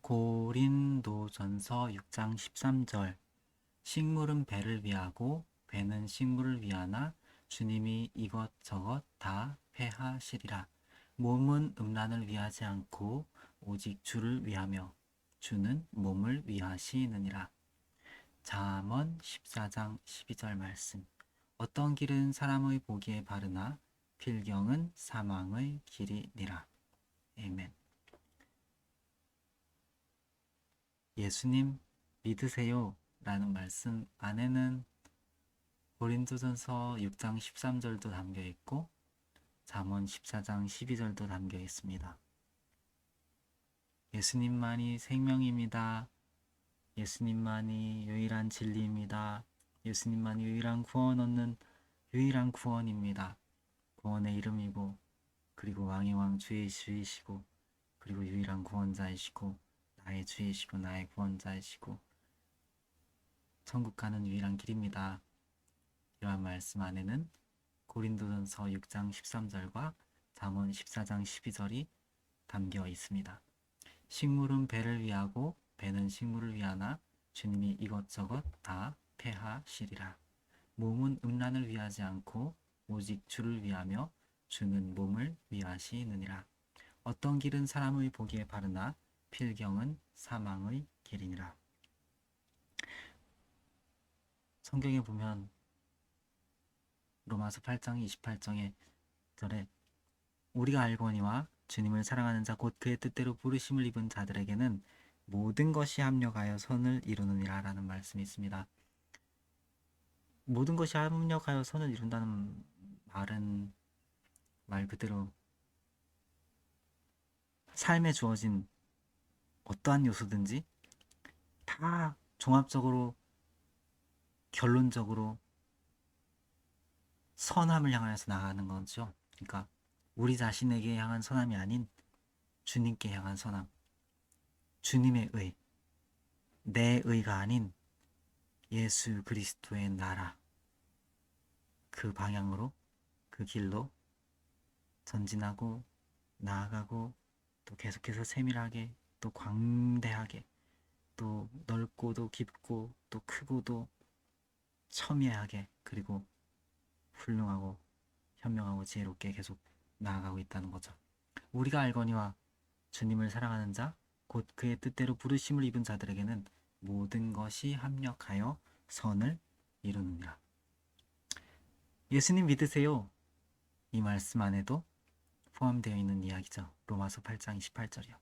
고린도전서 6장 13절. 식물은 배를 위하고 배는 식물을 위하나 주님이 이것저것 다 패하시리라. 몸은 음란을 위하지 않고 오직 주를 위하며 주는 몸을 위하시느니라. 잠언 14장 12절 말씀. 어떤 길은 사람의 보기에 바르나 필경은 사망의 길이니라. 아멘. 예수님 믿으세요 라는 말씀 안에는 고린도전서 6장 13절도 담겨 있고 잠언 14장 12절도 담겨 있습니다. 예수님만이 생명입니다. 예수님만이 유일한 진리입니다. 예수님만이 유일한 구원 얻는 유일한 구원입니다. 구원의 이름이고 그리고 왕의 왕 주의 주이시고 그리고 유일한 구원자이시고 나의 주이시고 나의 구원자이시고 천국 가는 유일한 길입니다. 이러한 말씀 안에는 고린도전서 6장 13절과 잠언 14장 12절이 담겨 있습니다. 식물은 배를 위하고 배는 식물을 위하나 주님이 이것저것 다 패하시리라. 몸은 음란을 위하지 않고 오직 주를 위하며 주는 몸을 위하시느니라. 어떤 길은 사람의 보기에 바르나 필경은 사망의 길이니라. 성경에 보면 로마서 8장 28절에 우리가 알거니와 주님을 사랑하는 자 곧 그의 뜻대로 부르심을 입은 자들에게는 모든 것이 합력하여 선을 이루느니라 라는 말씀이 있습니다. 모든 것이 합력하여 선을 이룬다는 말은 말 그대로 삶에 주어진 어떠한 요소든지 다 종합적으로 결론적으로 선함을 향하여서 나가는 거죠. 그러니까 우리 자신에게 향한 선함이 아닌 주님께 향한 선함, 주님의 의, 내 의가 아닌 예수 그리스도의 나라, 그 방향으로 그 길로 전진하고 나아가고 또 계속해서 세밀하게 또 광대하게 또 넓고도 깊고 또 크고도 첨예하게 그리고 훌륭하고 현명하고 지혜롭게 계속 나아가고 있다는 거죠. 우리가 알거니와 주님을 사랑하는 자 곧 그의 뜻대로 부르심을 입은 자들에게는 모든 것이 합력하여 선을 이루느니라. 예수님 믿으세요. 이 말씀 안에도 포함되어 있는 이야기죠. 로마서 8장 28절이요.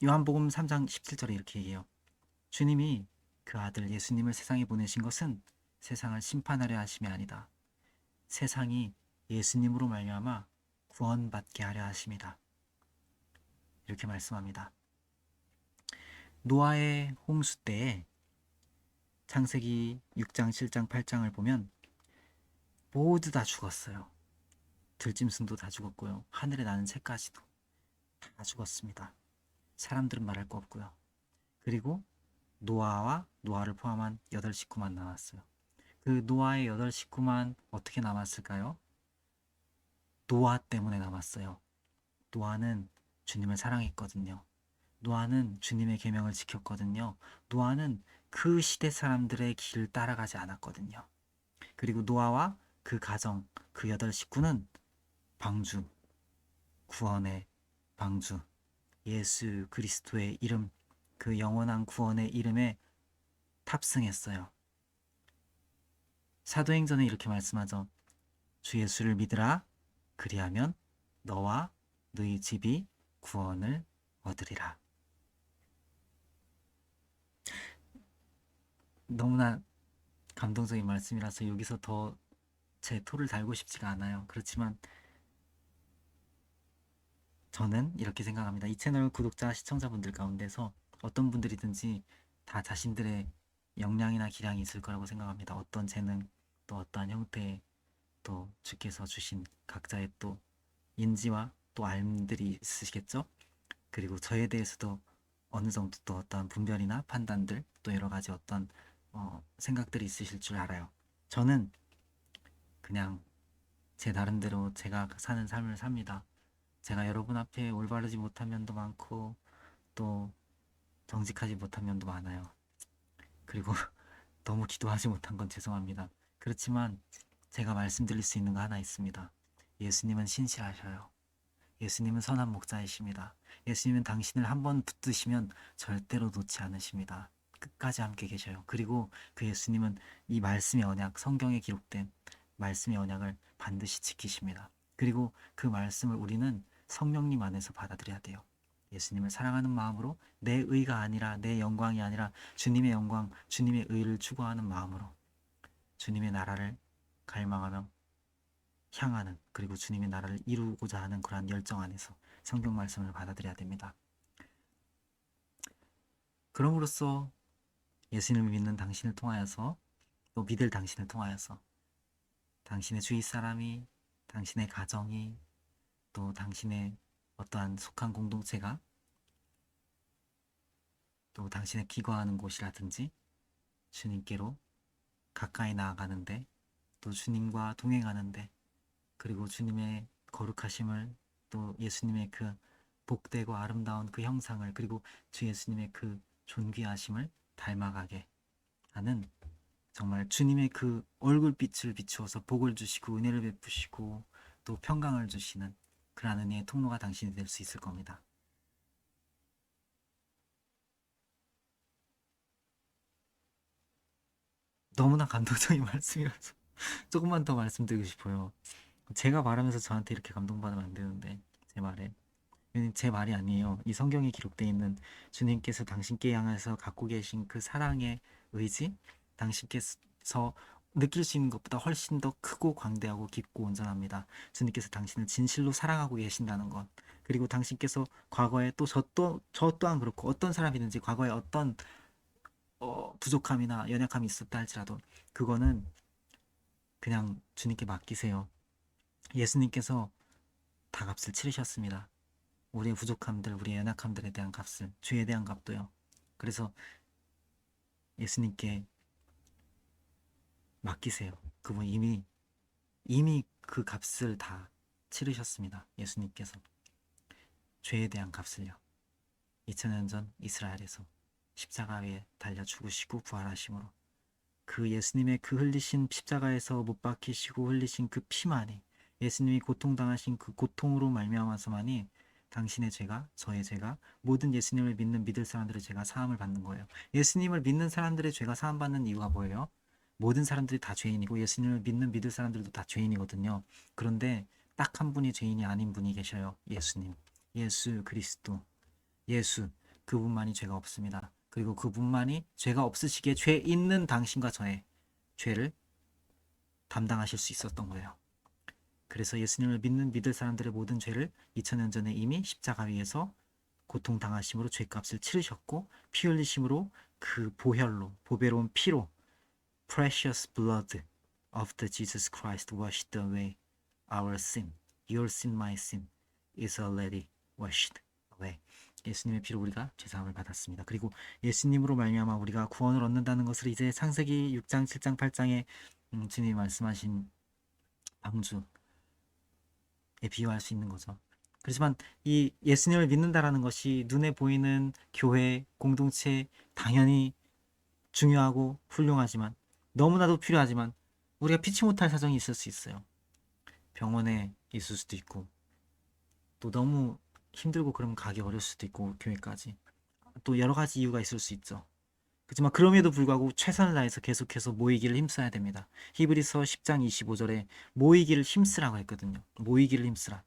요한복음 3장 17절에 이렇게 얘기해요. 주님이 그 아들 예수님을 세상에 보내신 것은 세상을 심판하려 하심이 아니다. 세상이 예수님으로 말미암아 구원받게 하려 하심이다. 이렇게 말씀합니다. 노아의 홍수 때에 창세기 6장, 7장, 8장을 보면 모두 다 죽었어요. 들짐승도 다 죽었고요. 하늘에 나는 새까지도 다 죽었습니다. 사람들은 말할 거 없고요. 그리고 노아와 노아를 포함한 8식구만 남았어요. 그 노아의 8식구만 어떻게 남았을까요? 노아 때문에 남았어요. 노아는 주님을 사랑했거든요. 노아는 주님의 계명을 지켰거든요. 노아는 그 시대 사람들의 길을 따라가지 않았거든요. 그리고 노아와 그 가정, 그 8식구는 방주, 구원의 방주, 예수 그리스도의 이름, 그 영원한 구원의 이름에 탑승했어요. 사도행전에 이렇게 말씀하죠. 주 예수를 믿으라. 그리하면 너와 너희 집이 구원을 얻으리라. 너무나 감동적인 말씀이라서 여기서 더 제 토를 달고 싶지가 않아요. 그렇지만 저는 이렇게 생각합니다. 이 채널 구독자 시청자분들 가운데서 어떤 분들이든지 다 자신들의 역량이나 기량이 있을 거라고 생각합니다. 어떤 재능 또 어떠한 형태의 또 주께서 주신 각자의 또 인지와 또 알들이 있으시겠죠. 그리고 저에 대해서도 어느 정도 또 어떤 분별이나 판단들 또 여러 가지 어떤 생각들이 있으실 줄 알아요. 저는 그냥 제 나름대로 제가 사는 삶을 삽니다. 제가 여러분 앞에 올바르지 못한 면도 많고 또 정직하지 못한 면도 많아요. 그리고 너무 기도하지 못한 건 죄송합니다. 그렇지만 제가 말씀드릴 수 있는 거 하나 있습니다. 예수님은 신실하셔요. 예수님은 선한 목자이십니다. 예수님은 당신을 한번 붙드시면 절대로 놓지 않으십니다. 끝까지 함께 계셔요. 그리고 그 예수님은 이 말씀의 언약, 성경에 기록된 말씀의 언약을 반드시 지키십니다. 그리고 그 말씀을 우리는 성령님 안에서 받아들여야 돼요. 예수님을 사랑하는 마음으로 내 의가 아니라 내 영광이 아니라 주님의 영광, 주님의 의를 추구하는 마음으로 주님의 나라를 갈망하며 향하는, 그리고 주님의 나라를 이루고자 하는 그러한 열정 안에서 성경 말씀을 받아들여야 됩니다. 그럼으로써 예수님을 믿는 당신을 통하여서, 또 믿을 당신을 통하여서 당신의 주위 사람이, 당신의 가정이, 또 당신의 어떠한 속한 공동체가, 또 당신의 기거하는 곳이라든지 주님께로 가까이 나아가는데, 또 주님과 동행하는데, 그리고 주님의 거룩하심을, 또 예수님의 그 복되고 아름다운 그 형상을, 그리고 주 예수님의 그 존귀하심을 닮아가게 하는, 정말 주님의 그 얼굴빛을 비추어서 복을 주시고 은혜를 베푸시고 또 평강을 주시는 그러한 은혜의 통로가 당신이 될 수 있을 겁니다. 너무나 감동적인 말씀이라서 조금만 더 말씀드리고 싶어요. 제가 말하면서 저한테 이렇게 감동받으면 안 되는데, 제 말에, 제 말이 아니에요. 이 성경에 기록되어 있는 주님께서 당신께 향해서 갖고 계신 그 사랑의 의지, 당신께서 느낄 수 있는 것보다 훨씬 더 크고 광대하고 깊고 온전합니다. 주님께서 당신을 진실로 사랑하고 계신다는 것, 그리고 당신께서 과거에 또 저 또한 그렇고 어떤 사람이든지 과거에 어떤 부족함이나 연약함이 있었다 할지라도 그거는 그냥 주님께 맡기세요. 예수님께서 다 값을 치르셨습니다. 우리의 부족함들, 우리의 연약함들에 대한 값을, 죄에 대한 값도요. 그래서 예수님께 맡기세요. 그분 이미 그 값을 다 치르셨습니다. 예수님께서 죄에 대한 값을요. 2000년 전 이스라엘에서 십자가 위에 달려 죽으시고 부활하심으로 그 예수님의 그 흘리신 십자가에서 못 박히시고 흘리신 그 피만이, 예수님이 고통당하신 그 고통으로 말미암아서만이 당신의 죄가, 저의 죄가, 모든 예수님을 믿을 사람들의 죄가 사함을 받는 거예요. 예수님을 믿는 사람들의 죄가 사함받는 이유가 뭐예요? 모든 사람들이 다 죄인이고 예수님을 믿을 사람들도 다 죄인이거든요. 그런데 딱 한 분이 죄인이 아닌 분이 계셔요. 예수님, 예수 그리스도, 예수, 그분만이 죄가 없습니다. 그리고 그분만이 죄가 없으시기에 죄 있는 당신과 저의 죄를 담당하실 수 있었던 거예요. 그래서 예수님을 믿을 사람들의 모든 죄를 2000년 전에 이미 십자가 위에서 고통당하심으로 죄값을 치르셨고, 피 흘리심으로 그 보혈로, 보배로운 피로, precious blood of the Jesus Christ washed away our sin. Your sin, my sin is already washed away. 예수님의 피로 우리가 죄사함을 받았습니다. 그리고 예수님으로 말미암아 우리가 구원을 얻는다는 것을 이제 창세기 6장, 7장, 8장에 주님이 말씀하신 방주에 비유할 수 있는 거죠. 그렇지만 이 예수님을 믿는다라는 것이 눈에 보이는 교회, 공동체 당연히 중요하고 훌륭하지만, 너무나도 필요하지만, 우리가 피치 못할 사정이 있을 수 있어요. 병원에 있을 수도 있고, 또 너무 힘들고 그러면 가기 어려울 수도 있고, 교회까지 또 여러 가지 이유가 있을 수 있죠. 그렇지만 그럼에도 불구하고 최선을 다해서 계속해서 모이기를 힘써야 됩니다. 히브리서 10장 25절에 모이기를 힘쓰라고 했거든요. 모이기를 힘쓰라.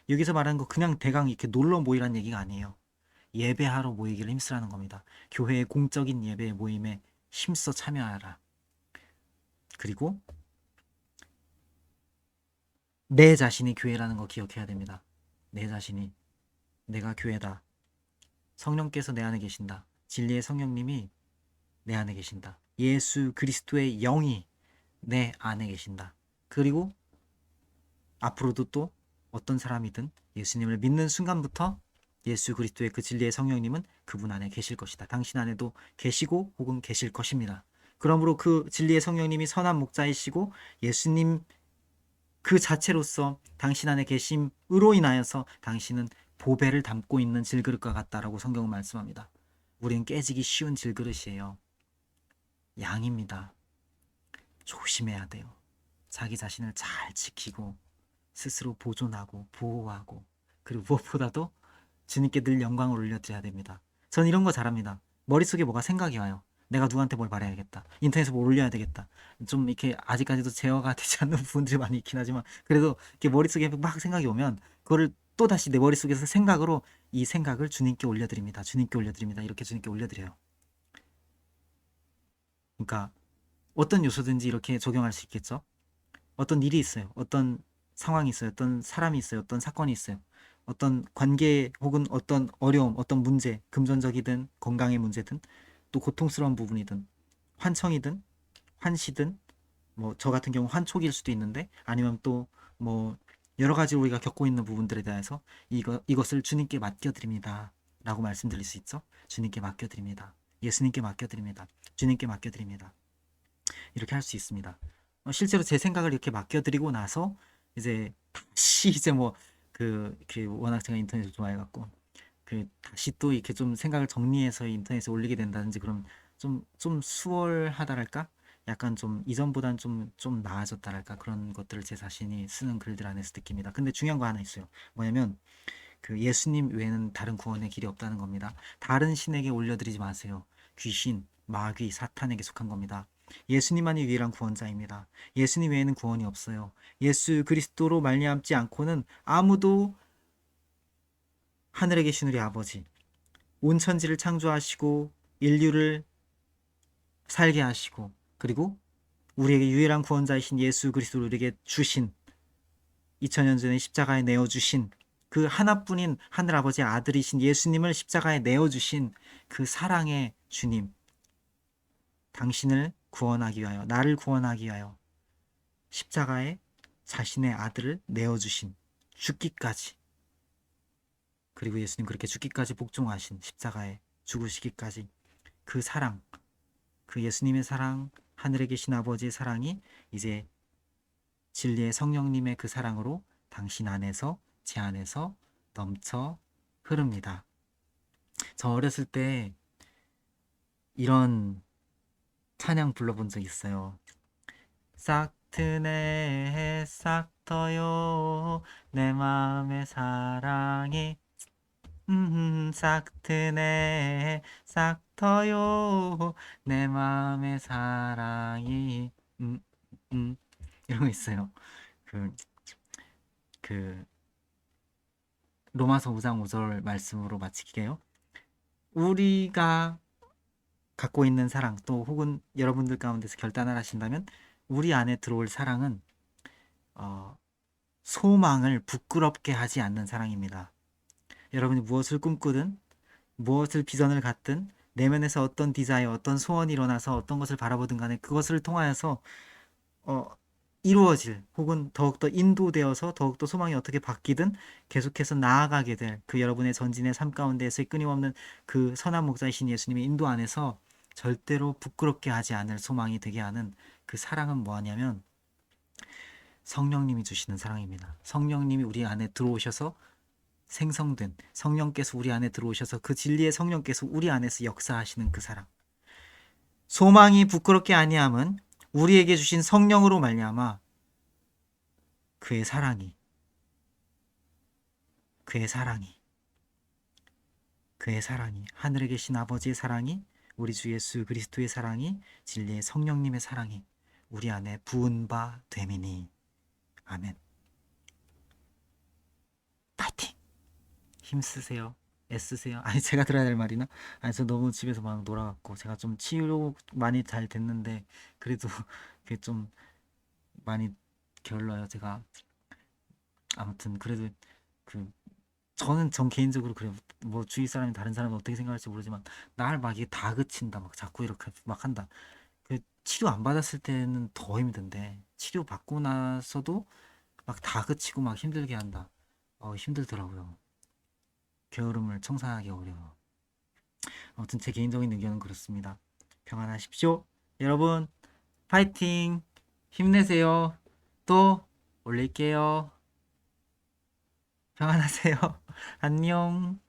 여기서 말하는 거 그냥 대강 이렇게 놀러 모이라는 얘기가 아니에요. 예배하러 모이기를 힘쓰라는 겁니다. 교회의 공적인 예배 모임에 힘써 참여하라. 그리고 내 자신이 교회라는 거 기억해야 됩니다. 내 자신이, 내가 교회다. 성령께서 내 안에 계신다. 진리의 성령님이 내 안에 계신다. 예수 그리스도의 영이 내 안에 계신다. 그리고 앞으로도 또 어떤 사람이든 예수님을 믿는 순간부터 예수 그리스도의 그 진리의 성령님은 그분 안에 계실 것이다. 당신 안에도 계시고 혹은 계실 것입니다. 그러므로 그 진리의 성령님이 선한 목자이시고 예수님 그 자체로서 당신 안에 계심으로 인하여서 당신은 보배를 담고 있는 질그릇과 같다라고 성경은 말씀합니다. 우리는 깨지기 쉬운 질그릇이에요. 양입니다. 조심해야 돼요. 자기 자신을 잘 지키고 스스로 보존하고 보호하고, 그리고 무엇보다도 주님께 늘 영광을 올려드려야 됩니다. 전 이런 거 잘합니다. 머릿속에 뭐가 생각이 와요. 내가 누구한테 뭘 말해야겠다. 인터넷에 뭘 올려야 되겠다. 좀 이렇게 아직까지도 제어가 되지 않는 부분들이 많이 있긴 하지만, 그래도 이렇게 머릿속에 막 생각이 오면 그거를 또다시 내 머릿속에서 생각으로 이 생각을 주님께 올려드립니다. 주님께 올려드립니다. 이렇게 주님께 올려드려요. 그러니까 어떤 요소든지 이렇게 적용할 수 있겠죠. 어떤 일이 있어요. 어떤 상황이 있어요. 어떤 사람이 있어요. 어떤 사건이 있어요. 어떤 관계 혹은 어떤 어려움, 어떤 문제, 금전적이든 건강의 문제든 또 고통스러운 부분이든 환청이든 환시든, 뭐 저 같은 경우 환촉일 수도 있는데, 아니면 또 뭐 여러 가지 우리가 겪고 있는 부분들에 대해서 이것을 주님께 맡겨드립니다 라고 말씀드릴 수 있죠. 주님께 맡겨드립니다. 예수님께 맡겨드립니다. 주님께 맡겨드립니다. 이렇게 할 수 있습니다. 실제로 제 생각을 이렇게 맡겨드리고 나서 이제 다시 이제 뭐 워낙 제가 인터넷을 좋아해갖고 다시 또 이렇게 좀 생각을 정리해서 인터넷에 올리게 된다든지, 그럼 좀 수월하다랄까? 약간 좀 이전보단 좀 나아졌다랄까? 그런 것들을 제 자신이 쓰는 글들 안에서 느낍니다. 근데 중요한 거 하나 있어요. 뭐냐면 예수님 외에는 다른 구원의 길이 없다는 겁니다. 다른 신에게 올려드리지 마세요. 귀신, 마귀, 사탄에게 속한 겁니다. 예수님만이 유일한 구원자입니다. 예수님 외에는 구원이 없어요. 예수 그리스도로 말미암지 않고는 아무도, 하늘에 계신 우리 아버지, 온 천지를 창조하시고 인류를 살게 하시고, 그리고 우리에게 유일한 구원자이신 예수 그리스도를 우리에게 주신, 2000년 전에 십자가에 내어주신 그 하나뿐인 하늘아버지의 아들이신 예수님을 십자가에 내어주신 그 사랑의 주님, 당신을 구원하기 위하여, 나를 구원하기 위하여 십자가에 자신의 아들을 내어주신, 죽기까지, 그리고 예수님 그렇게 죽기까지 복종하신, 십자가에 죽으시기까지 그 사랑, 그 예수님의 사랑, 하늘에 계신 아버지의 사랑이 이제 진리의 성령님의 그 사랑으로 당신 안에서, 제 안에서 넘쳐 흐릅니다. 저 어렸을 때 이런 찬양 불러본 적 있어요. 싹 트네 싹 터요 내 마음의 사랑이, 싹 트네 싹 터요 내 마음의 사랑이, 음, 이런 거 있어요. 그, 그 로마서 5장 5절 말씀으로 마치게요. 우리가 갖고 있는 사랑, 또 혹은 여러분들 가운데서 결단을 하신다면 우리 안에 들어올 사랑은 어, 소망을 부끄럽게 하지 않는 사랑입니다. 여러분이 무엇을 꿈꾸든 무엇을 비전을 갖든 내면에서 어떤 디자이어, 어떤 소원이 일어나서 어떤 것을 바라보든 간에 그것을 통하여서 어, 이루어질, 혹은 더욱더 인도되어서 더욱더 소망이 어떻게 바뀌든 계속해서 나아가게 될 그 여러분의 전진의 삶 가운데에서의 끊임없는 그 선한 목자이신 예수님의 인도 안에서 절대로 부끄럽게 하지 않을 소망이 되게 하는 그 사랑은 뭐하냐면 성령님이 주시는 사랑입니다. 성령님이 우리 안에 들어오셔서 생성된, 성령께서 우리 안에 들어오셔서 그 진리의 성령께서 우리 안에서 역사하시는 그 사랑. 소망이 부끄럽게 아니함은 우리에게 주신 성령으로 말미암아 그의 사랑이, 그의 사랑이, 그의 사랑이, 하늘에 계신 아버지의 사랑이, 우리 주 예수 그리스도의 사랑이, 진리의 성령님의 사랑이 우리 안에 부은 바 됨이니. 아멘. 파이팅! 힘쓰세요. 애쓰세요. 아니, 제가 들어야 될 말이나? 아니, 저 너무 집에서 막 놀아갖고 제가 좀 치료 많이 잘 됐는데 그래도 그게 좀 많이 게을러요. 제가 아무튼 그래도 그 저는 전 개인적으로 그래요. 뭐 주위 사람이 다른 사람은 어떻게 생각할지 모르지만 날 막 이게 다그친다, 막 자꾸 이렇게 막 한다. 치료 안 받았을 때는 더 힘든데 치료 받고 나서도 막 다그치고 막 힘들게 한다. 힘들더라고요. 게으름을 청산하기 어려워. 아무튼 제 개인적인 의견은 그렇습니다. 평안하십시오. 여러분 파이팅! 힘내세요. 또 올릴게요. 평안하세요. 안녕.